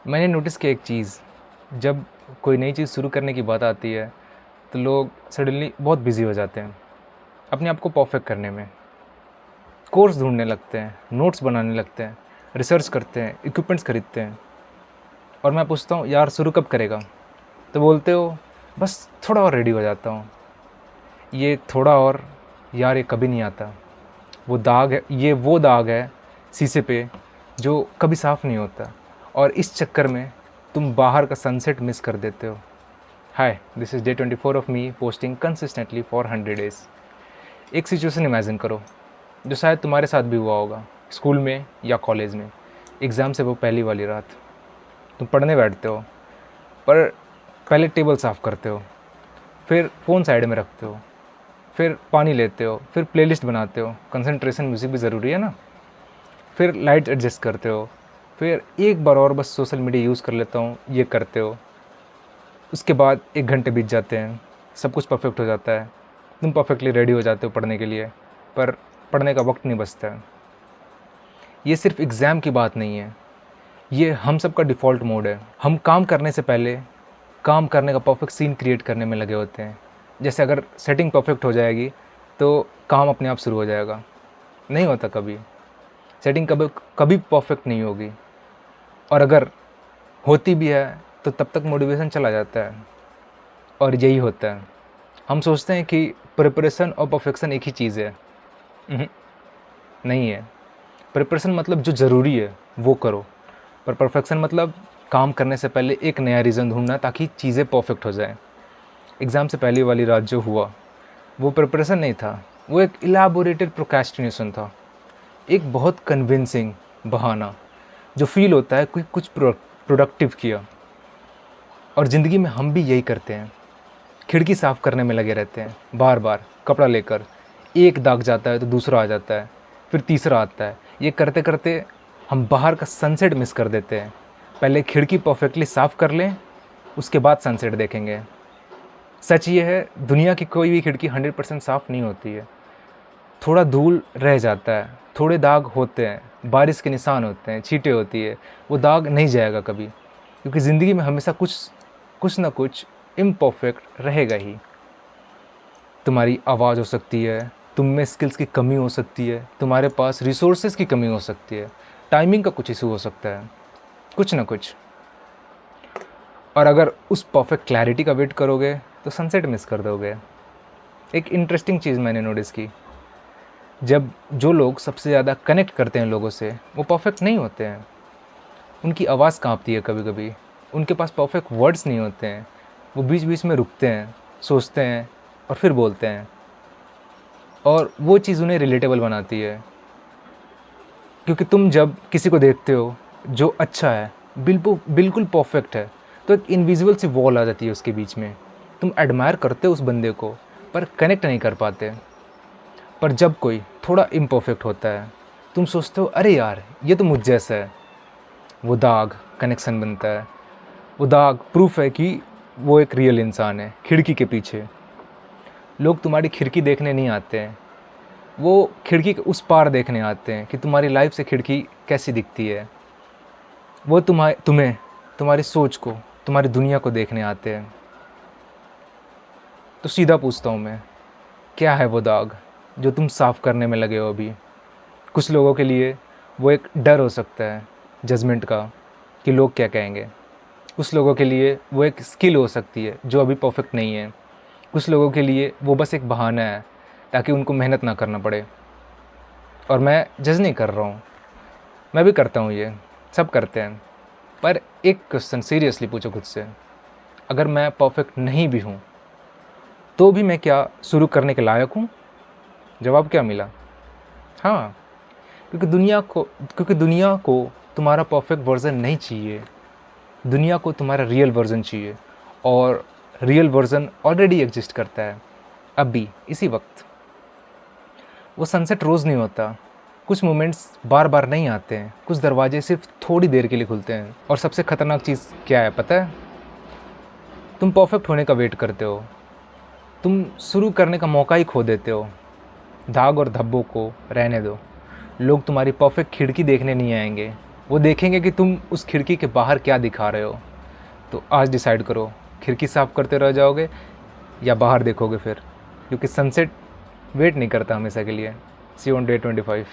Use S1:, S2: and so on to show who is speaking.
S1: मैंने नोटिस किया एक चीज़, जब कोई नई चीज़ शुरू करने की बात आती है, तो लोग सडनली बहुत बिज़ी हो जाते हैं, अपने आप को परफेक्ट करने में। कोर्स ढूँढने लगते हैं, नोट्स बनाने लगते हैं, रिसर्च करते हैं, इक्विपमेंट्स खरीदते हैं। और मैं पूछता हूँ, यार शुरू कब करेगा? तो बोलते हो, बस थोड़ा और रेडी हो जाता हूँ। ये थोड़ा और, यार ये कभी नहीं आता। वो दाग है, ये वो दाग है शीशे पे जो कभी साफ़ नहीं होता, और इस चक्कर में तुम बाहर का सनसेट मिस कर देते हो। Hi, this is day 24 of me posting consistently for 100 days. एक सिचुएशन इमेजिन करो जो शायद तुम्हारे साथ भी हुआ होगा, स्कूल में या कॉलेज में। एग्ज़ाम से वो पहली वाली रात, तुम पढ़ने बैठते हो, पर पहले टेबल साफ़ करते हो, फिर फ़ोन साइड में रखते हो, फिर पानी लेते हो, फिर प्लेलिस्ट बनाते हो, कंसंट्रेशन म्यूज़िक भी ज़रूरी है ना। फिर लाइट एडजस्ट करते हो, फिर एक बार और बस सोशल मीडिया यूज़ कर लेता हूँ, ये करते हो। उसके बाद 1 घंटे बीत जाते हैं, सब कुछ परफेक्ट हो जाता है, तुम परफेक्टली रेडी हो जाते हो पढ़ने के लिए, पर पढ़ने का वक्त नहीं बचता है। ये सिर्फ एग्ज़ाम की बात नहीं है, ये हम सब का डिफ़ॉल्ट मोड है। हम काम करने से पहले काम करने का परफेक्ट सीन क्रिएट करने में लगे होते हैं। जैसे अगर सेटिंग परफेक्ट हो जाएगी तो काम अपने आप शुरू हो जाएगा। नहीं होता कभी, सेटिंग कभी कभी परफेक्ट नहीं होगी, और अगर होती भी है तो तब तक मोटिवेशन चला जाता है। और यही होता है, हम सोचते हैं कि प्रिपरेशन और परफेक्शन एक ही चीज़ है। उहुँ, नहीं है। प्रिपरेशन मतलब जो ज़रूरी है वो करो, पर परफेक्शन मतलब काम करने से पहले एक नया रीज़न ढूँढना ताकि चीज़ें परफेक्ट हो जाएँ। एग्ज़ाम से पहली वाली रात जो हुआ, वो प्रिपरेशन नहीं था, वो एक इलैबोरेटेड प्रोक्रेस्टिनेशन था। एक बहुत कन्विंसिंग बहाना जो फ़ील होता है कि कुछ प्रोडक्टिव किया। और ज़िंदगी में हम भी यही करते हैं, खिड़की साफ़ करने में लगे रहते हैं, बार-बार कपड़ा लेकर। एक दाग जाता है तो दूसरा आ जाता है, फिर तीसरा आता है। ये करते-करते हम बाहर का सनसेट मिस कर देते हैं। पहले खिड़की परफेक्टली साफ़ कर लें, उसके बाद सनसेट देखेंगे। सच ये है, दुनिया की कोई भी खिड़की 100% साफ़ नहीं होती है। थोड़ा धूल रह जाता है, थोड़े दाग होते हैं, बारिश के निशान होते हैं, छींटें होती है। वो दाग नहीं जाएगा कभी, क्योंकि ज़िंदगी में हमेशा कुछ ना कुछ इम्परफेक्ट रहेगा ही। तुम्हारी आवाज़ हो सकती है, तुम में स्किल्स की कमी हो सकती है, तुम्हारे पास रिसोर्सेज़ की कमी हो सकती है, टाइमिंग का कुछ इशू हो सकता है, कुछ ना कुछ। और अगर उस परफेक्ट क्लैरिटी का वेट करोगे तो सनसेट मिस कर दोगे। एक इंटरेस्टिंग चीज़ मैंने नोटिस की, जब जो लोग सबसे ज़्यादा कनेक्ट करते हैं लोगों से, वो परफेक्ट नहीं होते हैं। उनकी आवाज़ काँपती है कभी-कभी, उनके पास परफेक्ट वर्ड्स नहीं होते हैं, वो बीच-बीच में रुकते हैं, सोचते हैं और फिर बोलते हैं, और वो चीज़ उन्हें रिलेटेबल बनाती है। क्योंकि तुम जब किसी को देखते हो जो अच्छा है, बिल्कुल बिल्कुल परफेक्ट है, तो एक इनविजिबल सी वॉल आ जाती है उसके बीच में। तुम एडमायर करते हो उस बंदे को, पर कनेक्ट नहीं कर पाते। पर जब कोई थोड़ा इम्परफेक्ट होता है, तुम सोचते हो, अरे यार ये तो मुझ जैसा है। वो दाग कनेक्शन बनता है, वो दाग प्रूफ है कि वो एक रियल इंसान है। खिड़की के पीछे लोग तुम्हारी खिड़की देखने नहीं आते हैं, वो खिड़की के उस पार देखने आते हैं कि तुम्हारी लाइफ से खिड़की कैसी दिखती है। वो तुम्हें, तुम्हारी सोच को, तुम्हारी दुनिया को देखने आते हैं। तो सीधा पूछता हूँ मैं, क्या है वो दाग जो तुम साफ़ करने में लगे हो अभी? कुछ लोगों के लिए वो एक डर हो सकता है जजमेंट का, कि लोग क्या कहेंगे। कुछ लोगों के लिए वो एक स्किल हो सकती है जो अभी परफेक्ट नहीं है। कुछ लोगों के लिए वो बस एक बहाना है ताकि उनको मेहनत ना करना पड़े। और मैं जज नहीं कर रहा हूँ, मैं भी करता हूँ, ये सब करते हैं। पर एक क्वेश्चन सीरियसली पूछो खुद से, अगर मैं परफेक्ट नहीं भी हूँ तो भी मैं क्या शुरू करने के लायक हूँ? जवाब क्या मिला? हाँ। क्योंकि दुनिया को तुम्हारा परफेक्ट वर्ज़न नहीं चाहिए, दुनिया को तुम्हारा रियल वर्ज़न चाहिए, और रियल वर्ज़न ऑलरेडी एग्जिस्ट करता है अभी इसी वक्त। वो सनसेट रोज़ नहीं होता, कुछ मोमेंट्स बार बार नहीं आते हैं, कुछ दरवाजे सिर्फ थोड़ी देर के लिए खुलते हैं। और सबसे ख़तरनाक चीज़ क्या है पता है? तुम परफेक्ट होने का वेट करते हो, तुम शुरू करने का मौका ही खो देते हो। दाग और धब्बों को रहने दो, लोग तुम्हारी परफेक्ट खिड़की देखने नहीं आएंगे, वो देखेंगे कि तुम उस खिड़की के बाहर क्या दिखा रहे हो। तो आज डिसाइड करो, खिड़की साफ़ करते रह जाओगे या बाहर देखोगे फिर, क्योंकि सनसेट वेट नहीं करता हमेशा के लिए। सी यू ऑन डे 25।